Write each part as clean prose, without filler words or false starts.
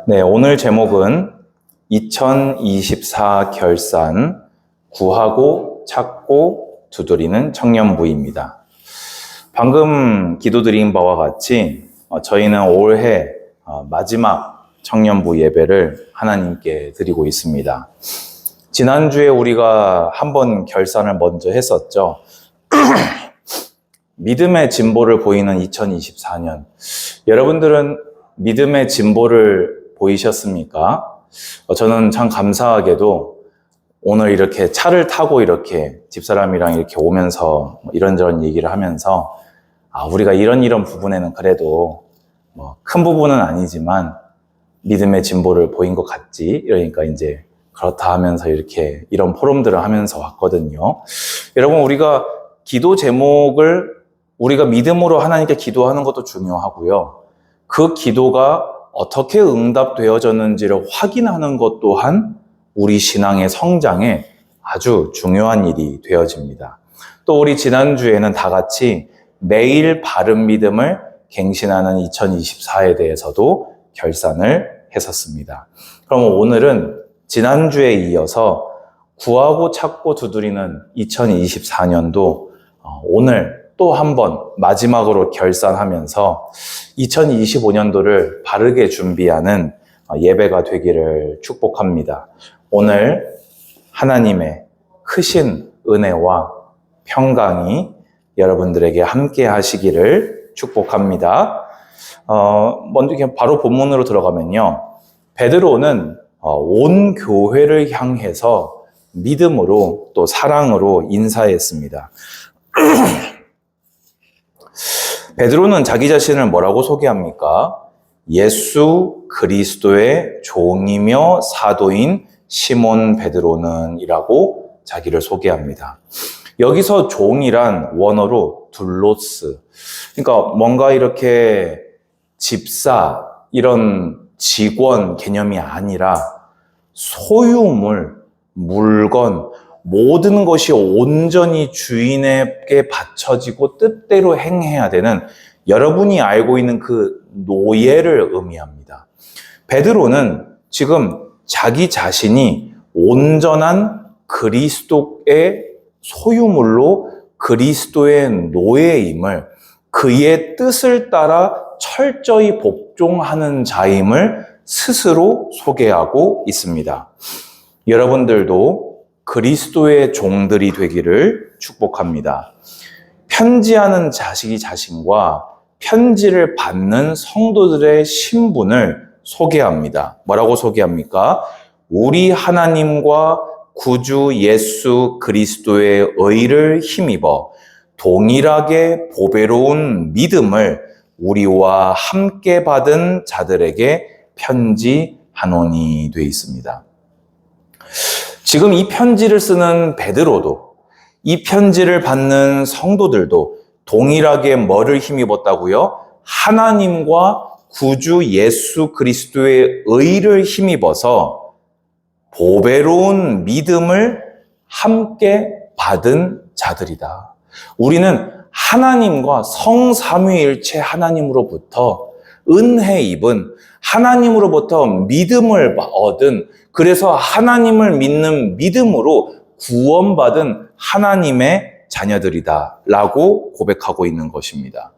네, 오늘 제목은 2024 결산 구하고 찾고 두드리는 청년부입니다. 방금 기도드린 바와 같이 저희는 올해 마지막 청년부 예배를 하나님께 드리고 있습니다. 지난주에 우리가 한번 결산을 먼저 했었죠. 믿음의 진보를 보이는 2024년. 여러분들은 믿음의 진보를 보이셨습니까? 저는 참 감사하게도 오늘 이렇게 차를 타고 이렇게 집사람이랑 이렇게 오면서 이런저런 얘기를 하면서 우리가 이런 부분에는 그래도 큰 부분은 아니지만 믿음의 진보를 보인 것 같지? 이러니까 이제 그렇다 하면서 이렇게 이런 포럼들을 하면서 왔거든요. 여러분, 우리가 기도 제목을 우리가 믿음으로 하나님께 기도하는 것도 중요하고요. 그 기도가 어떻게 응답되어졌는지를 확인하는 것 또한 우리 신앙의 성장에 아주 중요한 일이 되어집니다. 또 우리 지난주에는 다 같이 매일 바른 믿음을 갱신하는 2024에 대해서도 결산을 했었습니다. 그럼 오늘은 지난주에 이어서 구하고 찾고 두드리는 2024년도 오늘 또 한 번 마지막으로 결산하면서 2025년도를 바르게 준비하는 예배가 되기를 축복합니다. 오늘 하나님의 크신 은혜와 평강이 여러분들에게 함께 하시기를 축복합니다. 먼저 그냥 바로 본문으로 들어가면요. 베드로는 온 교회를 향해서 믿음으로 또 사랑으로 인사했습니다. 베드로는 자기 자신을 뭐라고 소개합니까? 예수 그리스도의 종이며 사도인 시몬 베드로는 이라고 자기를 소개합니다. 여기서 종이란 원어로 둘로스, 그러니까 뭔가 이렇게 집사, 이런 직원 개념이 아니라 소유물, 물건, 모든 것이 온전히 주인에게 바쳐지고 뜻대로 행해야 되는 여러분이 알고 있는 그 노예를 의미합니다. 베드로는 지금 자기 자신이 온전한 그리스도의 소유물로 그리스도의 노예임을, 그의 뜻을 따라 철저히 복종하는 자임을 스스로 소개하고 있습니다. 여러분들도 그리스도의 종들이 되기를 축복합니다. 편지하는 자식이 자신과 편지를 받는 성도들의 신분을 소개합니다. 뭐라고 소개합니까? 우리 하나님과 구주 예수 그리스도의 의를 힘입어 동일하게 보배로운 믿음을 우리와 함께 받은 자들에게 편지하노니 되어 있습니다. 지금 이 편지를 쓰는 베드로도, 이 편지를 받는 성도들도 동일하게 뭐를 힘입었다고요? 하나님과 구주 예수 그리스도의 의를 힘입어서 보배로운 믿음을 함께 받은 자들이다. 우리는 하나님과 성삼위일체 하나님으로부터 은혜 입은, 하나님으로부터 믿음을 얻은, 그래서 하나님을 믿는 믿음으로 구원받은 하나님의 자녀들이다 라고 고백하고 있는 것입니다.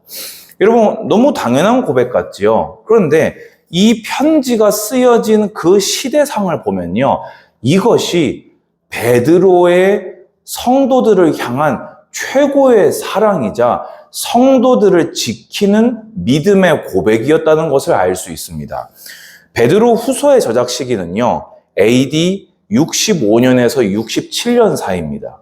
여러분, 너무 당연한 고백 같지요? 그런데 이 편지가 쓰여진 그 시대상을 보면요, 이것이 베드로의 성도들을 향한 최고의 사랑이자 성도들을 지키는 믿음의 고백이었다는 것을 알 수 있습니다. 베드로 후서의 저작 시기는요, AD 65년에서 67년 사이입니다.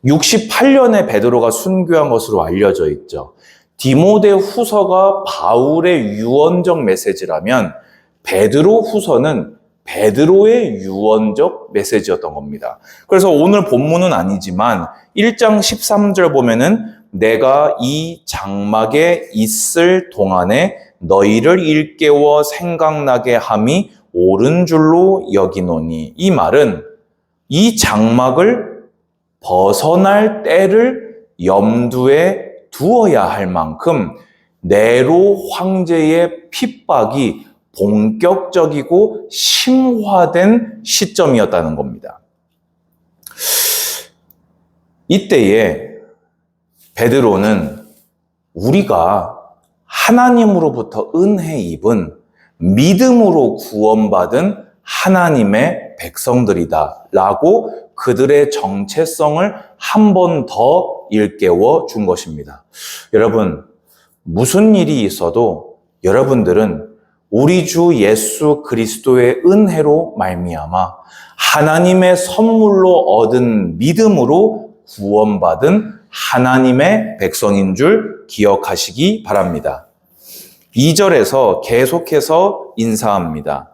68년에 베드로가 순교한 것으로 알려져 있죠. 디모데 후서가 바울의 유언적 메시지라면 베드로 후서는 베드로의 유언적 메시지였던 겁니다. 그래서 오늘 본문은 아니지만 1장 13절 보면은 내가 이 장막에 있을 동안에 너희를 일깨워 생각나게 함이 옳은 줄로 여기노니, 이 말은 이 장막을 벗어날 때를 염두에 두어야 할 만큼 네로 황제의 핍박이 본격적이고 심화된 시점이었다는 겁니다. 이때에 베드로는 우리가 하나님으로부터 은혜 입은 믿음으로 구원받은 하나님의 백성들이다 라고 그들의 정체성을 한 번 더 일깨워 준 것입니다. 여러분, 무슨 일이 있어도 여러분들은 우리 주 예수 그리스도의 은혜로 말미암아 하나님의 선물로 얻은 믿음으로 구원받은 하나님의 백성인 줄 기억하시기 바랍니다. 2절에서 계속해서 인사합니다.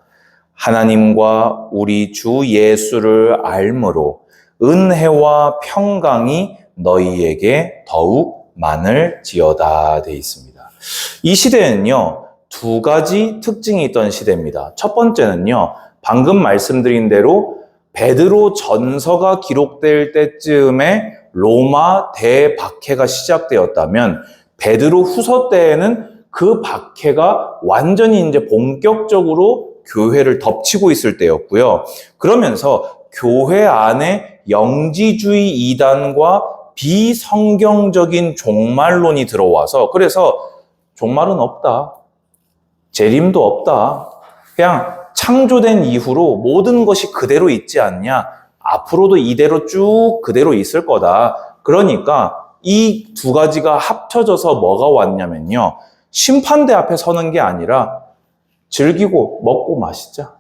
하나님과 우리 주 예수를 알므로 은혜와 평강이 너희에게 더욱 많을지어다 되어 있습니다. 이 시대는요, 두 가지 특징이 있던 시대입니다. 첫 번째는요, 방금 말씀드린 대로 베드로 전서가 기록될 때쯤에 로마 대박해가 시작되었다면 베드로 후서 때에는 그 박해가 완전히 이제 본격적으로 교회를 덮치고 있을 때였고요. 그러면서 교회 안에 영지주의 이단과 비성경적인 종말론이 들어와서 그래서 종말은 없다. 재림도 없다. 그냥 창조된 이후로 모든 것이 그대로 있지 않냐. 앞으로도 이대로 쭉 그대로 있을 거다. 그러니까 이 두 가지가 합쳐져서 뭐가 왔냐면요. 심판대 앞에 서는 게 아니라 즐기고 먹고 마시자.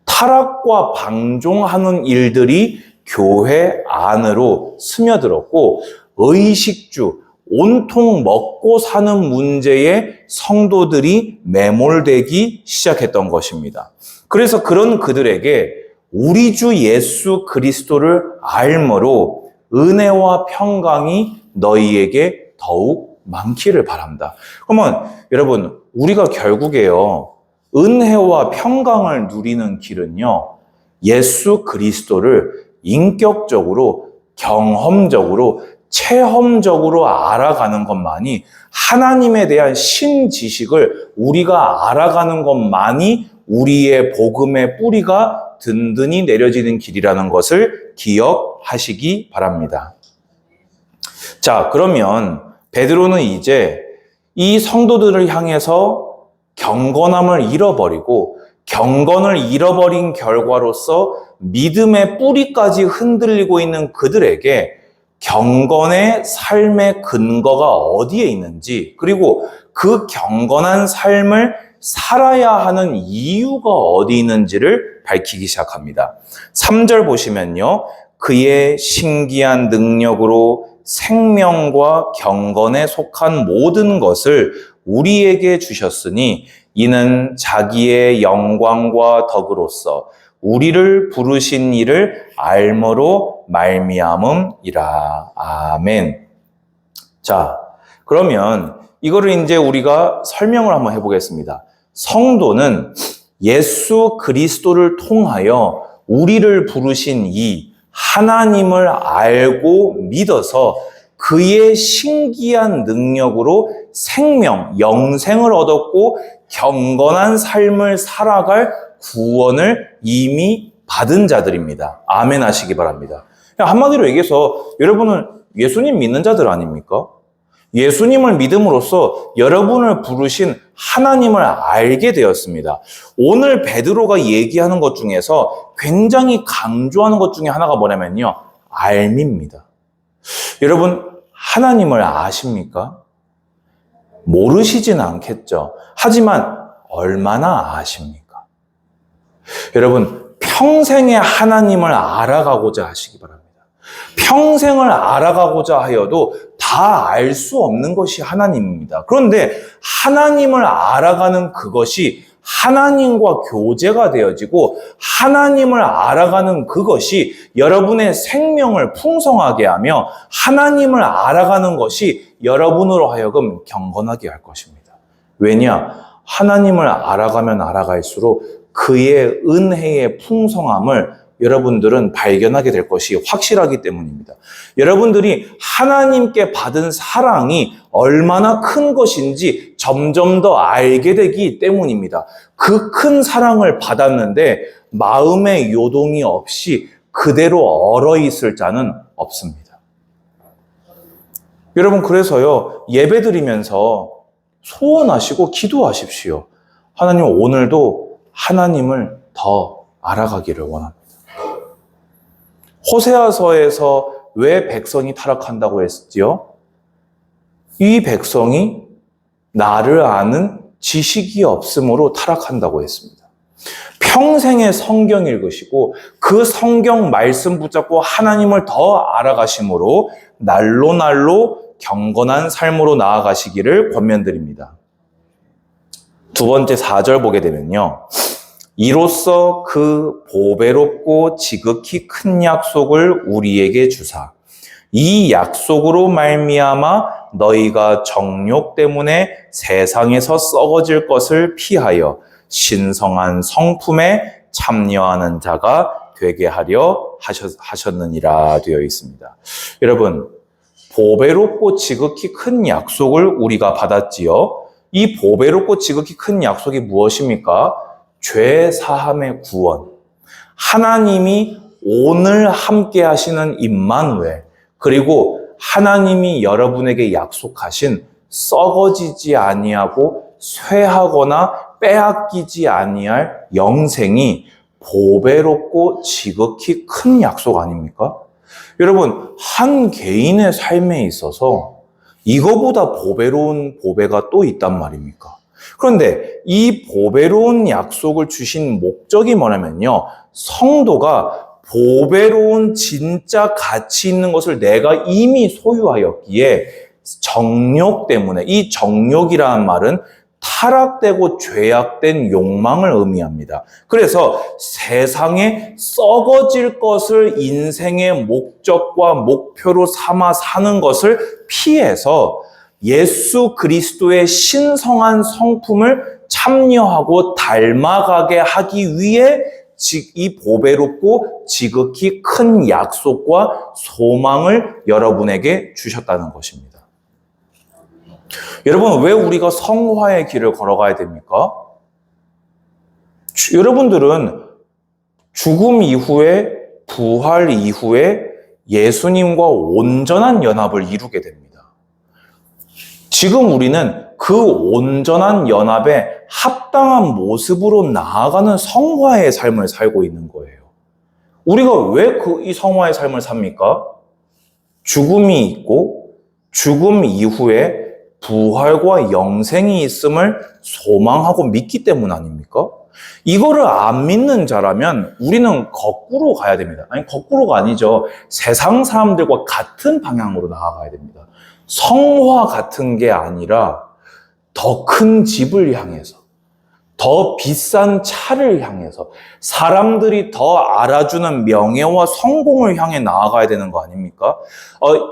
타락과 방종하는 일들이 교회 안으로 스며들었고 의식주, 온통 먹고 사는 문제에 성도들이 매몰되기 시작했던 것입니다. 그래서 그런 그들에게 우리 주 예수 그리스도를 알므로 은혜와 평강이 너희에게 더욱 많기를 바랍니다. 그러면 여러분, 우리가 결국에요, 은혜와 평강을 누리는 길은요, 예수 그리스도를 인격적으로, 경험적으로, 체험적으로 알아가는 것만이, 하나님에 대한 신지식을 우리가 알아가는 것만이 우리의 복음의 뿌리가 든든히 내려지는 길이라는 것을 기억하시기 바랍니다. 자, 그러면 베드로는 이제 이 성도들을 향해서 경건함을 잃어버리고 경건을 잃어버린 결과로서 믿음의 뿌리까지 흔들리고 있는 그들에게 경건의 삶의 근거가 어디에 있는지, 그리고 그 경건한 삶을 살아야 하는 이유가 어디 있는지를 밝히기 시작합니다. 3절 보시면요, 그의 신기한 능력으로 생명과 경건에 속한 모든 것을 우리에게 주셨으니 이는 자기의 영광과 덕으로서 우리를 부르신 이를 알므로 말미암음이라. 아멘. 자, 그러면 이거를 이제 우리가 설명을 한번 해보겠습니다. 성도는 예수 그리스도를 통하여 우리를 부르신 이 하나님을 알고 믿어서 그의 신기한 능력으로 생명, 영생을 얻었고 경건한 삶을 살아갈 구원을 이미 받은 자들입니다. 아멘 하시기 바랍니다. 한마디로 얘기해서 여러분은 예수님 믿는 자들 아닙니까? 예수님을 믿음으로써 여러분을 부르신 하나님을 알게 되었습니다. 오늘 베드로가 얘기하는 것 중에서 굉장히 강조하는 것 중에 하나가 뭐냐면요, 알미입니다. 여러분, 하나님을 아십니까? 모르시진 않겠죠. 하지만 얼마나 아십니까? 여러분, 평생에 하나님을 알아가고자 하시기 바랍니다. 평생을 알아가고자 하여도 다 알 수 없는 것이 하나님입니다. 그런데 하나님을 알아가는 그것이 하나님과 교제가 되어지고 하나님을 알아가는 그것이 여러분의 생명을 풍성하게 하며 하나님을 알아가는 것이 여러분으로 하여금 경건하게 할 것입니다. 왜냐? 하나님을 알아가면 알아갈수록 그의 은혜의 풍성함을 여러분들은 발견하게 될 것이 확실하기 때문입니다. 여러분들이 하나님께 받은 사랑이 얼마나 큰 것인지 점점 더 알게 되기 때문입니다. 그 큰 사랑을 받았는데 마음의 요동이 없이 그대로 얼어있을 자는 없습니다. 여러분, 그래서요, 예배드리면서 소원하시고 기도하십시오. 하나님, 오늘도 하나님을 더 알아가기를 원합니다. 호세아서에서 왜 백성이 타락한다고 했지요? 이 백성이 나를 아는 지식이 없음으로 타락한다고 했습니다. 평생의 성경 읽으시고 그 성경 말씀 붙잡고 하나님을 더 알아가심으로 날로 날로 경건한 삶으로 나아가시기를 권면드립니다. 두 번째 4절 보게 되면요. 이로써 그 보배롭고 지극히 큰 약속을 우리에게 주사 이 약속으로 말미암아 너희가 정욕 때문에 세상에서 썩어질 것을 피하여 신성한 성품에 참여하는 자가 되게 하려 하셨느니라 되어 있습니다. 여러분, 보배롭고 지극히 큰 약속을 우리가 받았지요. 이 보배롭고 지극히 큰 약속이 무엇입니까? 죄 사함의 구원. 하나님이 오늘 함께 하시는 임마누엘, 그리고 하나님이 여러분에게 약속하신 썩어지지 아니하고 쇠하거나 빼앗기지 아니할 영생이 보배롭고 지극히 큰 약속 아닙니까? 여러분, 한 개인의 삶에 있어서 이거보다 보배로운 보배가 또 있단 말입니까? 그런데 이 보배로운 약속을 주신 목적이 뭐냐면요. 성도가 보배로운 진짜 가치 있는 것을 내가 이미 소유하였기에 정욕 때문에, 이 정욕이라는 말은 타락되고 죄악된 욕망을 의미합니다. 그래서 세상에 썩어질 것을 인생의 목적과 목표로 삼아 사는 것을 피해서 예수 그리스도의 신성한 성품을 참여하고 닮아가게 하기 위해 이 보배롭고 지극히 큰 약속과 소망을 여러분에게 주셨다는 것입니다. 여러분, 왜 우리가 성화의 길을 걸어가야 됩니까? 여러분들은 죽음 이후에, 부활 이후에 예수님과 온전한 연합을 이루게 됩니다. 지금 우리는 그 온전한 연합에 합당한 모습으로 나아가는 성화의 삶을 살고 있는 거예요. 우리가 왜 이 성화의 삶을 삽니까? 죽음이 있고 죽음 이후에 부활과 영생이 있음을 소망하고 믿기 때문 아닙니까? 이거를 안 믿는 자라면 우리는 거꾸로 가야 됩니다. 아니, 거꾸로가 아니죠. 세상 사람들과 같은 방향으로 나아가야 됩니다. 성화 같은 게 아니라 더 큰 집을 향해서, 더 비싼 차를 향해서, 사람들이 더 알아주는 명예와 성공을 향해 나아가야 되는 거 아닙니까?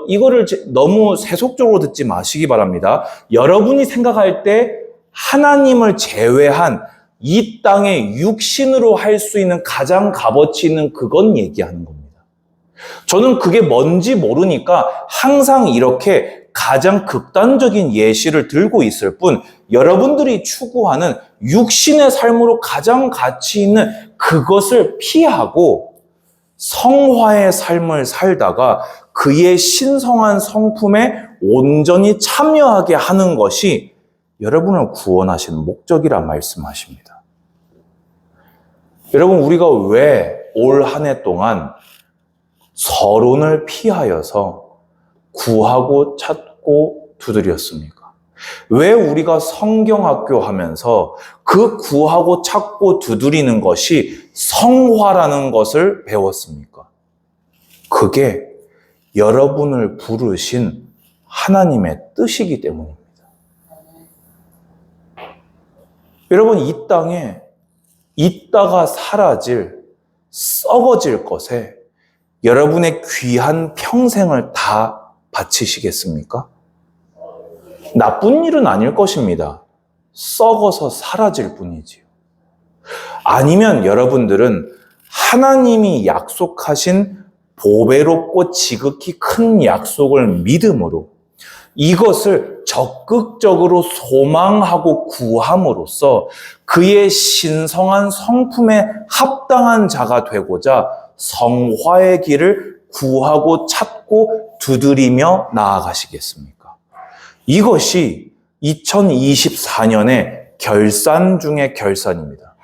이거를 너무 세속적으로 듣지 마시기 바랍니다. 여러분이 생각할 때 하나님을 제외한 이 땅에 육신으로 할 수 있는 가장 값어치 있는 그건 얘기하는 겁니다. 저는 그게 뭔지 모르니까 항상 이렇게 가장 극단적인 예시를 들고 있을 뿐, 여러분들이 추구하는 육신의 삶으로 가장 가치 있는 그것을 피하고 성화의 삶을 살다가 그의 신성한 성품에 온전히 참여하게 하는 것이 여러분을 구원하시는 목적이라 말씀하십니다. 여러분, 우리가 왜 올 한 해 동안 서론을 피하여서 구하고 찾고 두드렸습니까? 왜 우리가 성경학교 하면서 그 구하고 찾고 두드리는 것이 성화라는 것을 배웠습니까? 그게 여러분을 부르신 하나님의 뜻이기 때문입니다. 여러분, 이 땅에 있다가 사라질, 썩어질 것에 여러분의 귀한 평생을 다 바치시겠습니까? 나쁜 일은 아닐 것입니다. 썩어서 사라질 뿐이지요. 아니면 여러분들은 하나님이 약속하신 보배롭고 지극히 큰 약속을 믿음으로 이것을 적극적으로 소망하고 구함으로써 그의 신성한 성품에 합당한 자가 되고자 성화의 길을 구하고 찾고 두드리며 나아가시겠습니까? 이것이 2024년의 결산 중의 결산입니다.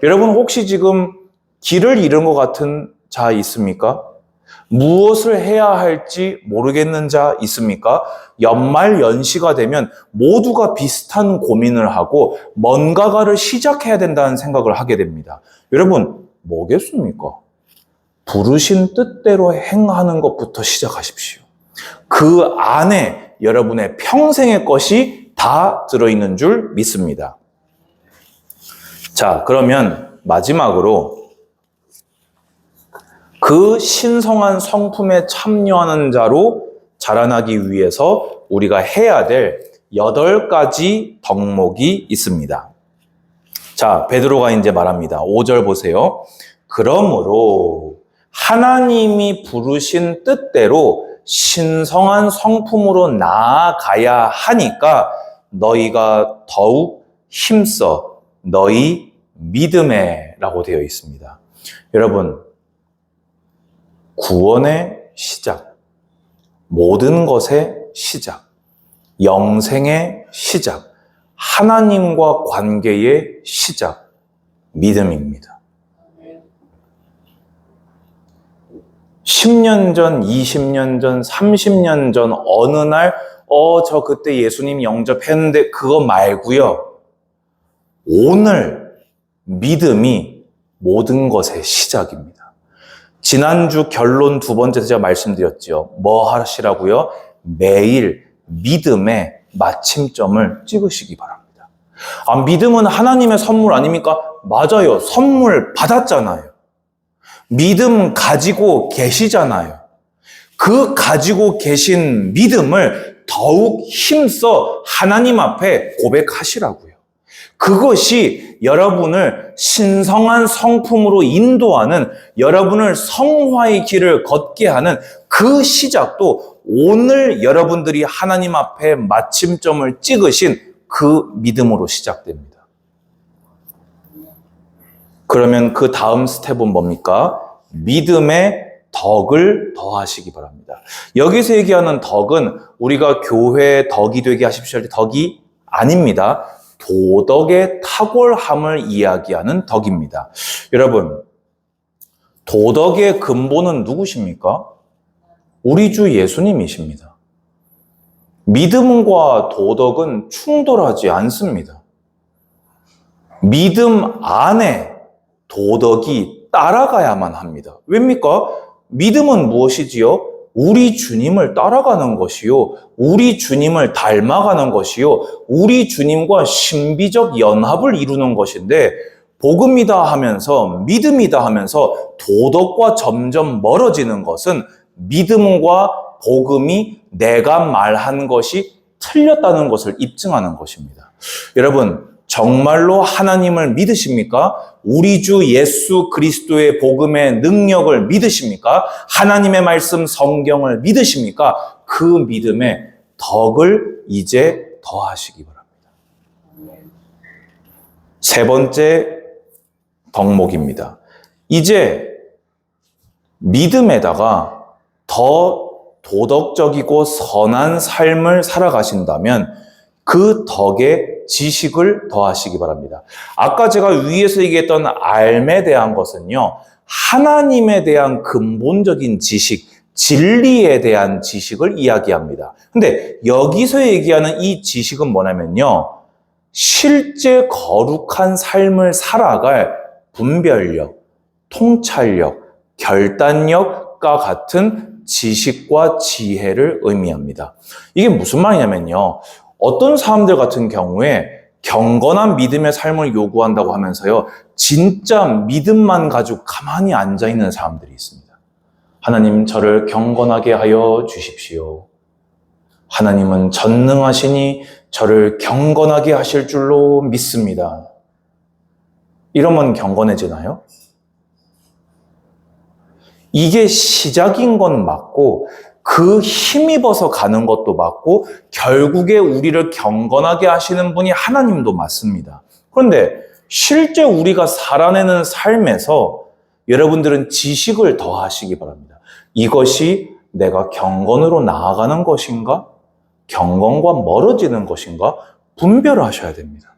여러분 혹시 지금 길을 잃은 것 같은 자 있습니까? 무엇을 해야 할지 모르겠는 자 있습니까? 연말 연시가 되면 모두가 비슷한 고민을 하고 뭔가를 시작해야 된다는 생각을 하게 됩니다. 여러분, 뭐겠습니까? 부르신 뜻대로 행하는 것부터 시작하십시오. 그 안에 여러분의 평생의 것이 다 들어있는 줄 믿습니다. 자, 그러면 마지막으로 그 신성한 성품에 참여하는 자로 자라나기 위해서 우리가 해야 될 8가지 덕목이 있습니다. 자, 베드로가 이제 말합니다. 5절 보세요. 그러므로 하나님이 부르신 뜻대로 신성한 성품으로 나아가야 하니까 너희가 더욱 힘써 너희 믿음에 라고 되어 있습니다. 여러분, 구원의 시작, 모든 것의 시작, 영생의 시작, 하나님과 관계의 시작, 믿음입니다. 10년 전, 20년 전, 30년 전 어느 날 저 그때 예수님 영접했는데 그거 말고요. 오늘 믿음이 모든 것의 시작입니다. 지난주 결론 2번째 제가 말씀드렸죠. 뭐 하시라고요? 매일 믿음의 마침점을 찍으시기 바랍니다. 믿음은 하나님의 선물 아닙니까? 맞아요. 선물 받았잖아요. 믿음 가지고 계시잖아요. 그 가지고 계신 믿음을 더욱 힘써 하나님 앞에 고백하시라고요. 그것이 여러분을 신성한 성품으로 인도하는, 여러분을 성화의 길을 걷게 하는 그 시작도 오늘 여러분들이 하나님 앞에 마침점을 찍으신 그 믿음으로 시작됩니다. 그러면 그 다음 스텝은 뭡니까? 믿음의 덕을 더하시기 바랍니다. 여기서 얘기하는 덕은 우리가 교회의 덕이 되게 하십시오 할 때 덕이 아닙니다. 도덕의 탁월함을 이야기하는 덕입니다. 여러분, 도덕의 근본은 누구십니까? 우리 주 예수님이십니다. 믿음과 도덕은 충돌하지 않습니다. 믿음 안에 도덕이 따라가야만 합니다. 왜입니까? 믿음은 무엇이지요? 우리 주님을 따라가는 것이요, 우리 주님을 닮아가는 것이요, 우리 주님과 신비적 연합을 이루는 것인데, 복음이다 하면서, 믿음이다 하면서 도덕과 점점 멀어지는 것은 믿음과 복음이 내가 말한 것이 틀렸다는 것을 입증하는 것입니다. 여러분, 정말로 하나님을 믿으십니까? 우리 주 예수 그리스도의 복음의 능력을 믿으십니까? 하나님의 말씀 성경을 믿으십니까? 그 믿음의 덕을 이제 더하시기 바랍니다. 3번째 덕목입니다. 이제 믿음에다가 더 도덕적이고 선한 삶을 살아가신다면 그 덕에 지식을 더하시기 바랍니다. 아까 제가 위에서 얘기했던 알에 대한 것은요, 하나님에 대한 근본적인 지식, 진리에 대한 지식을 이야기합니다. 근데 여기서 얘기하는 이 지식은 뭐냐면요, 실제 거룩한 삶을 살아갈 분별력, 통찰력, 결단력과 같은 지식과 지혜를 의미합니다. 이게 무슨 말이냐면요, 어떤 사람들 같은 경우에 경건한 믿음의 삶을 요구한다고 하면서요, 진짜 믿음만 가지고 가만히 앉아있는 사람들이 있습니다. 하나님, 저를 경건하게 하여 주십시오. 하나님은 전능하시니 저를 경건하게 하실 줄로 믿습니다. 이러면 경건해지나요? 이게 시작인 건 맞고 그 힘입어서 가는 것도 맞고 결국에 우리를 경건하게 하시는 분이 하나님도 맞습니다. 그런데 실제 우리가 살아내는 삶에서 여러분들은 지식을 더하시기 바랍니다. 이것이 내가 경건으로 나아가는 것인가? 경건과 멀어지는 것인가? 분별을 하셔야 됩니다.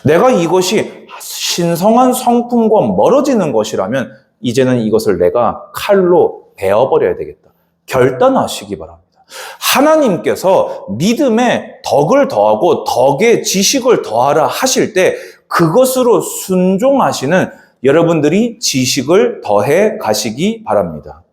내가 이것이 신성한 성품과 멀어지는 것이라면 이제는 이것을 내가 칼로 베어버려야 되겠다. 결단하시기 바랍니다. 하나님께서 믿음에 덕을 더하고 덕에 지식을 더하라 하실 때 그것으로 순종하시는 여러분들이 지식을 더해 가시기 바랍니다.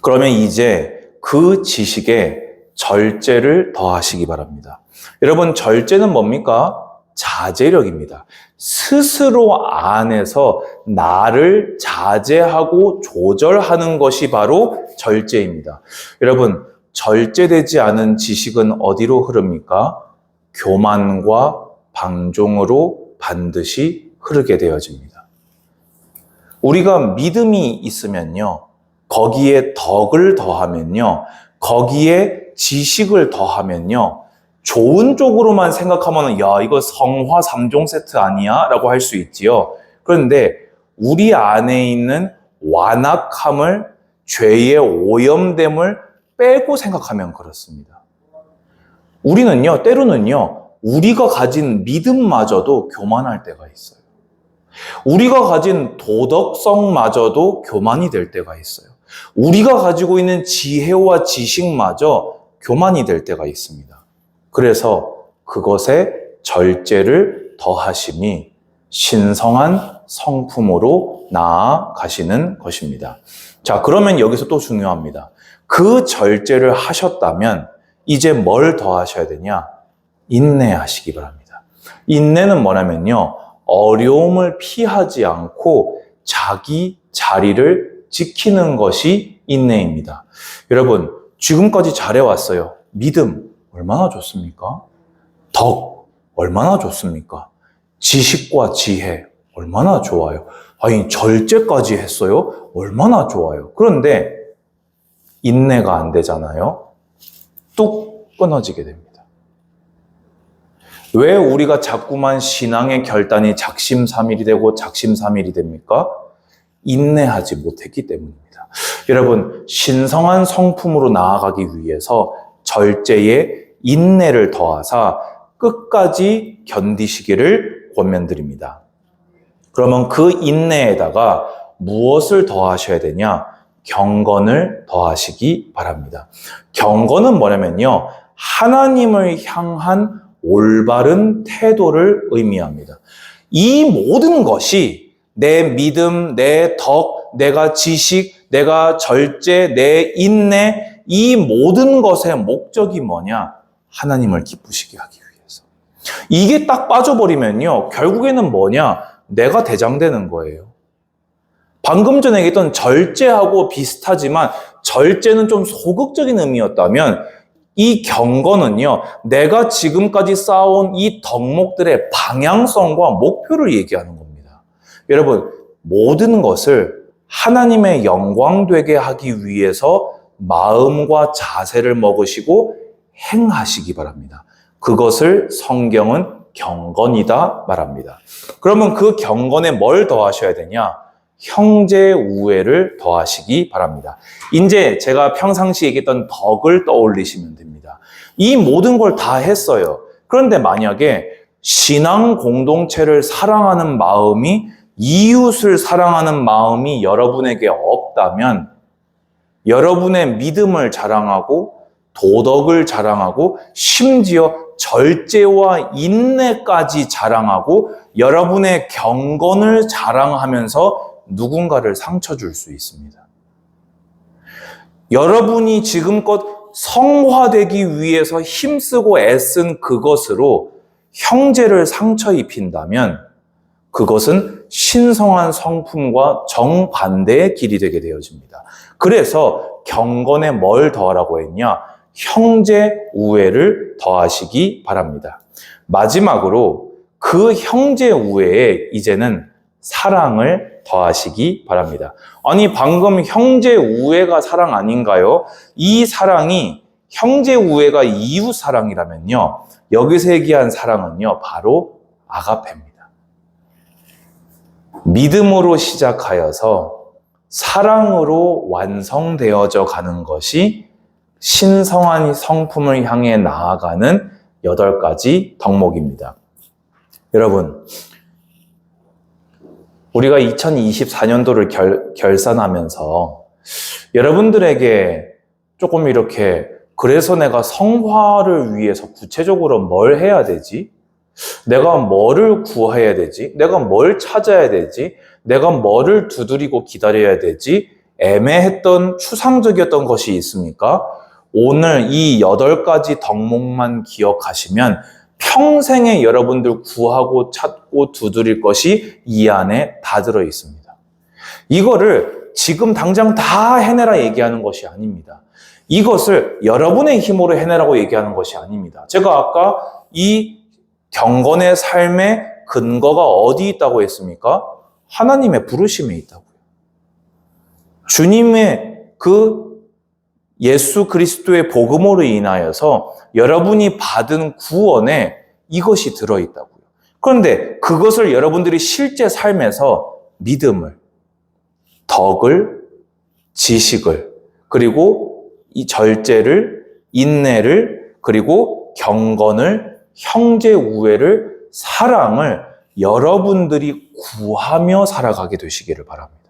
그러면 이제 그 지식에 절제를 더하시기 바랍니다. 여러분, 절제는 뭡니까? 자제력입니다. 스스로 안에서 나를 자제하고 조절하는 것이 바로 절제입니다. 여러분, 절제되지 않은 지식은 어디로 흐릅니까? 교만과 방종으로 반드시 흐르게 되어집니다. 우리가 믿음이 있으면요, 거기에 덕을 더하면요, 거기에 지식을 더하면요, 좋은 쪽으로만 생각하면 야, 이거 성화 3종 세트 아니야? 라고 할 수 있지요. 그런데 우리 안에 있는 완악함을, 죄의 오염됨을 빼고 생각하면 그렇습니다. 우리는요, 때로는요, 우리가 가진 믿음마저도 교만할 때가 있어요. 우리가 가진 도덕성마저도 교만이 될 때가 있어요. 우리가 가지고 있는 지혜와 지식마저 교만이 될 때가 있습니다. 그래서 그것에 절제를 더하심이 신성한 성품으로 나아가시는 것입니다. 자, 그러면 여기서 또 중요합니다. 그 절제를 하셨다면 이제 뭘 더하셔야 되냐? 인내하시기 바랍니다. 인내는 뭐냐면요, 어려움을 피하지 않고 자기 자리를 지키는 것이 인내입니다. 여러분, 지금까지 잘해왔어요. 믿음 얼마나 좋습니까? 덕 얼마나 좋습니까? 지식과 지혜 얼마나 좋아요. 아니, 절제까지 했어요? 얼마나 좋아요. 그런데 인내가 안 되잖아요. 뚝 끊어지게 됩니다. 왜 우리가 자꾸만 신앙의 결단이 작심삼일이 되고 작심삼일이 됩니까? 인내하지 못했기 때문입니다. 여러분, 신성한 성품으로 나아가기 위해서 절제에 인내를 더하사 끝까지 견디시기를 권면드립니다. 그러면 그 인내에다가 무엇을 더하셔야 되냐? 경건을 더하시기 바랍니다. 경건은 뭐냐면요, 하나님을 향한 올바른 태도를 의미합니다. 이 모든 것이 내 믿음, 내 덕, 내가 지식, 내가 절제, 내 인내, 이 모든 것의 목적이 뭐냐? 하나님을 기쁘시게 하기 위해서. 이게 딱 빠져버리면요, 결국에는 뭐냐? 내가 대장되는 거예요. 방금 전에 얘기했던 절제하고 비슷하지만 절제는 좀 소극적인 의미였다면 이 경건은요, 내가 지금까지 쌓아온 이 덕목들의 방향성과 목표를 얘기하는 겁니다. 여러분, 모든 것을 하나님의 영광 되게 하기 위해서 마음과 자세를 먹으시고 행하시기 바랍니다. 그것을 성경은 경건이다 말합니다. 그러면 그 경건에 뭘 더하셔야 되냐? 형제 우애를 더하시기 바랍니다. 이제 제가 평상시 얘기했던 덕을 떠올리시면 됩니다. 이 모든 걸 다 했어요. 그런데 만약에 신앙 공동체를 사랑하는 마음이, 이웃을 사랑하는 마음이 여러분에게 없다면 여러분의 믿음을 자랑하고 도덕을 자랑하고 심지어 절제와 인내까지 자랑하고 여러분의 경건을 자랑하면서 누군가를 상처 줄 수 있습니다. 여러분이 지금껏 성화되기 위해서 힘쓰고 애쓴 그것으로 형제를 상처 입힌다면 그것은 신성한 성품과 정반대의 길이 되게 되어집니다. 그래서 경건에 뭘 더하라고 했냐? 형제 우애를 더하시기 바랍니다. 마지막으로 그 형제 우애에 이제는 사랑을 더하시기 바랍니다. 아니, 방금 형제 우애가 사랑 아닌가요? 이 사랑이 형제 우애가 이웃 사랑이라면요, 여기서 얘기한 사랑은요, 바로 아가페입니다. 믿음으로 시작하여서 사랑으로 완성되어져 가는 것이 신성한 성품을 향해 나아가는 8가지 덕목입니다. 여러분, 우리가 2024년도를 결산하면서 여러분들에게 조금 이렇게, 그래서 내가 성화를 위해서 구체적으로 뭘 해야 되지? 내가 뭐를 구해야 되지? 내가 뭘 찾아야 되지? 내가 뭐를 두드리고 기다려야 되지? 애매했던, 추상적이었던 것이 있습니까? 오늘 이 8가지 덕목만 기억하시면 평생에 여러분들 구하고 찾고 두드릴 것이 이 안에 다 들어 있습니다. 이거를 지금 당장 다 해내라 얘기하는 것이 아닙니다. 이것을 여러분의 힘으로 해내라고 얘기하는 것이 아닙니다. 제가 아까 이 경건의 삶의 근거가 어디 있다고 했습니까? 하나님의 부르심에 있다고요. 주님의 그 예수 그리스도의 복음으로 인하여서 여러분이 받은 구원에 이것이 들어있다고요. 그런데 그것을 여러분들이 실제 삶에서 믿음을, 덕을, 지식을, 그리고 이 절제를, 인내를, 그리고 경건을, 형제 우애를, 사랑을 여러분들이 구하며 살아가게 되시기를 바랍니다.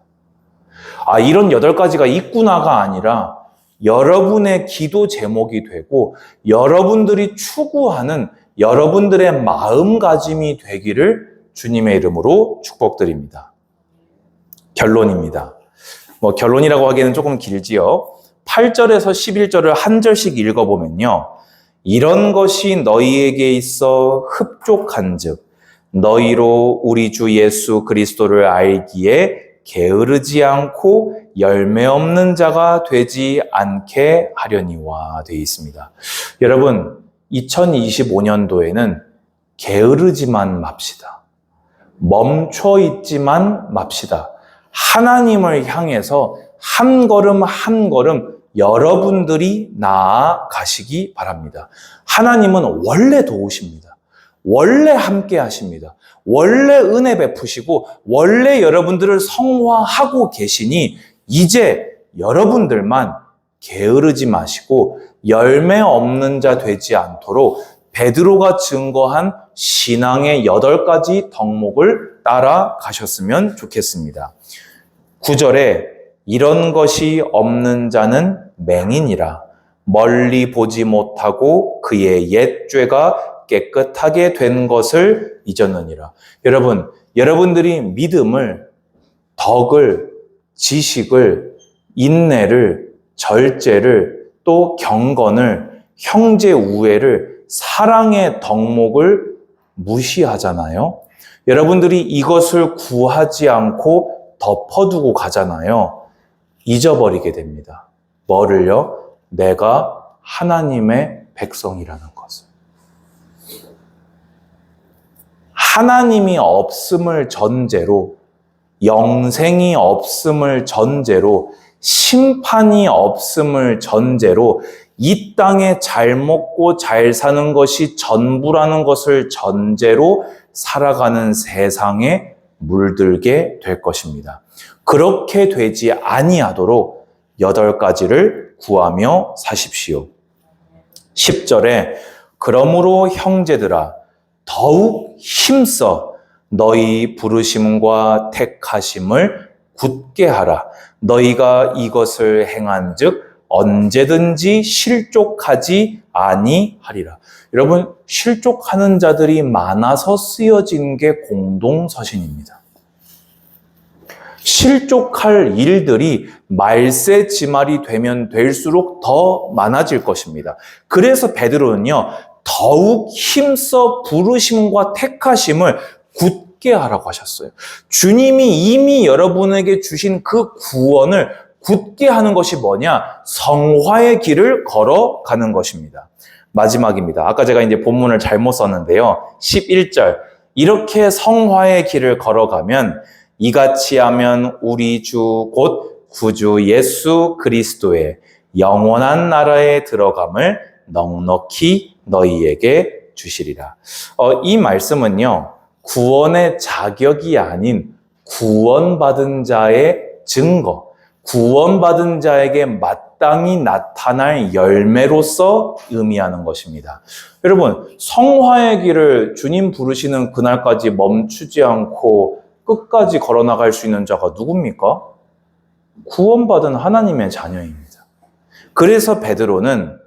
아, 이런 8가지가 있구나가 아니라 여러분의 기도 제목이 되고 여러분들이 추구하는 여러분들의 마음가짐이 되기를 주님의 이름으로 축복드립니다. 결론입니다. 결론이라고 하기에는 조금 길지요. 8절에서 11절을 한 절씩 읽어보면요, 이런 것이 너희에게 있어 흡족한즉 너희로 우리 주 예수 그리스도를 알기에 게으르지 않고 열매 없는 자가 되지 않게 하려니와 되어 있습니다. 여러분, 2025년도에는 게으르지만 맙시다. 멈춰 있지만 맙시다. 하나님을 향해서 한 걸음 한 걸음 여러분들이 나아가시기 바랍니다. 하나님은 원래 도우십니다. 원래 함께 하십니다. 원래 은혜 베푸시고 원래 여러분들을 성화하고 계시니 이제 여러분들만 게으르지 마시고 열매 없는 자 되지 않도록 베드로가 증거한 신앙의 8가지 덕목을 따라가셨으면 좋겠습니다. 9절에 이런 것이 없는 자는 맹인이라 멀리 보지 못하고 그의 옛 죄가 깨끗하게 된 것을 잊었느니라. 여러분, 여러분들이 믿음을, 덕을, 지식을, 인내를, 절제를, 또 경건을, 형제 우애를, 사랑의 덕목을 무시하잖아요. 여러분들이 이것을 구하지 않고 덮어두고 가잖아요. 잊어버리게 됩니다. 뭐를요? 내가 하나님의 백성이라는 것을. 하나님이 없음을 전제로, 영생이 없음을 전제로, 심판이 없음을 전제로, 이 땅에 잘 먹고 잘 사는 것이 전부라는 것을 전제로 살아가는 세상에 물들게 될 것입니다. 그렇게 되지 아니하도록 8가지를 구하며 사십시오. 10절에 그러므로 형제들아 더욱 힘써 너희 부르심과 택하심을 굳게 하라. 너희가 이것을 행한즉 언제든지 실족하지 아니하리라. 여러분, 실족하는 자들이 많아서 쓰여진 게 공동서신입니다. 실족할 일들이 말세지말이 되면 될수록 더 많아질 것입니다. 그래서 베드로는요, 더욱 힘써 부르심과 택하심을 굳게 하라고 하셨어요. 주님이 이미 여러분에게 주신 그 구원을 굳게 하는 것이 뭐냐? 성화의 길을 걸어가는 것입니다. 마지막입니다. 아까 제가 이제 본문을 잘못 썼는데요. 11절. 이렇게 성화의 길을 걸어가면 이같이 하면 우리 주 곧 구주 예수 그리스도의 영원한 나라에 들어감을 넉넉히 너희에게 주시리라. 이 말씀은요, 구원의 자격이 아닌 구원받은 자의 증거, 구원받은 자에게 마땅히 나타날 열매로서 의미하는 것입니다. 여러분, 성화의 길을 주님 부르시는 그날까지 멈추지 않고 끝까지 걸어나갈 수 있는 자가 누굽니까? 구원받은 하나님의 자녀입니다. 그래서 베드로는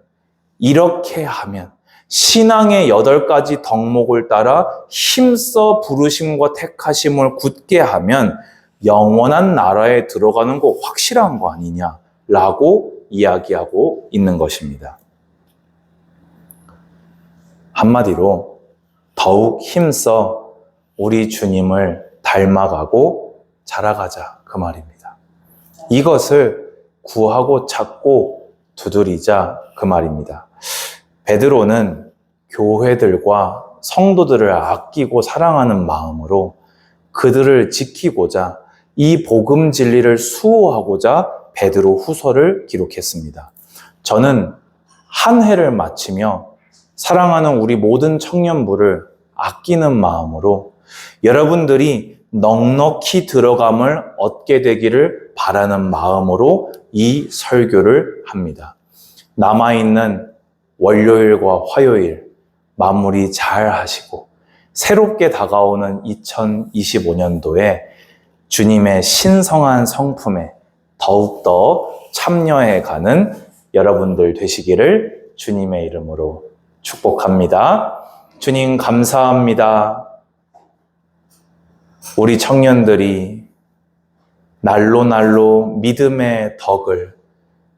이렇게 하면, 신앙의 8가지 덕목을 따라 힘써 부르심과 택하심을 굳게 하면 영원한 나라에 들어가는 거 확실한 거 아니냐라고 이야기하고 있는 것입니다. 한마디로 더욱 힘써 우리 주님을 닮아가고 자라가자, 그 말입니다. 이것을 구하고 찾고 두드리자, 그 말입니다. 베드로는 교회들과 성도들을 아끼고 사랑하는 마음으로 그들을 지키고자, 이 복음 진리를 수호하고자 베드로 후서를 기록했습니다. 저는 한 해를 마치며 사랑하는 우리 모든 청년부를 아끼는 마음으로 여러분들이 넉넉히 들어감을 얻게 되기를 바라는 마음으로 이 설교를 합니다. 남아있는 월요일과 화요일 마무리 잘 하시고 새롭게 다가오는 2025년도에 주님의 신성한 성품에 더욱더 참여해가는 여러분들 되시기를 주님의 이름으로 축복합니다. 주님 감사합니다. 우리 청년들이 날로 믿음의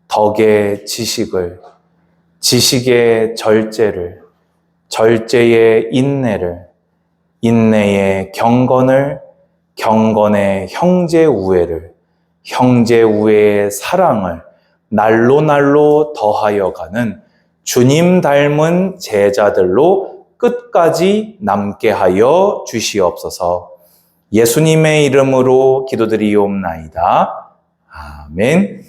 덕의 지식을, 지식의 절제를, 절제의 인내를, 인내의 경건을, 경건의 형제우애를, 형제우애의 사랑을 날로 더하여 가는 주님 닮은 제자들로 끝까지 남게 하여 주시옵소서. 예수님의 이름으로 기도드리옵나이다. 아멘.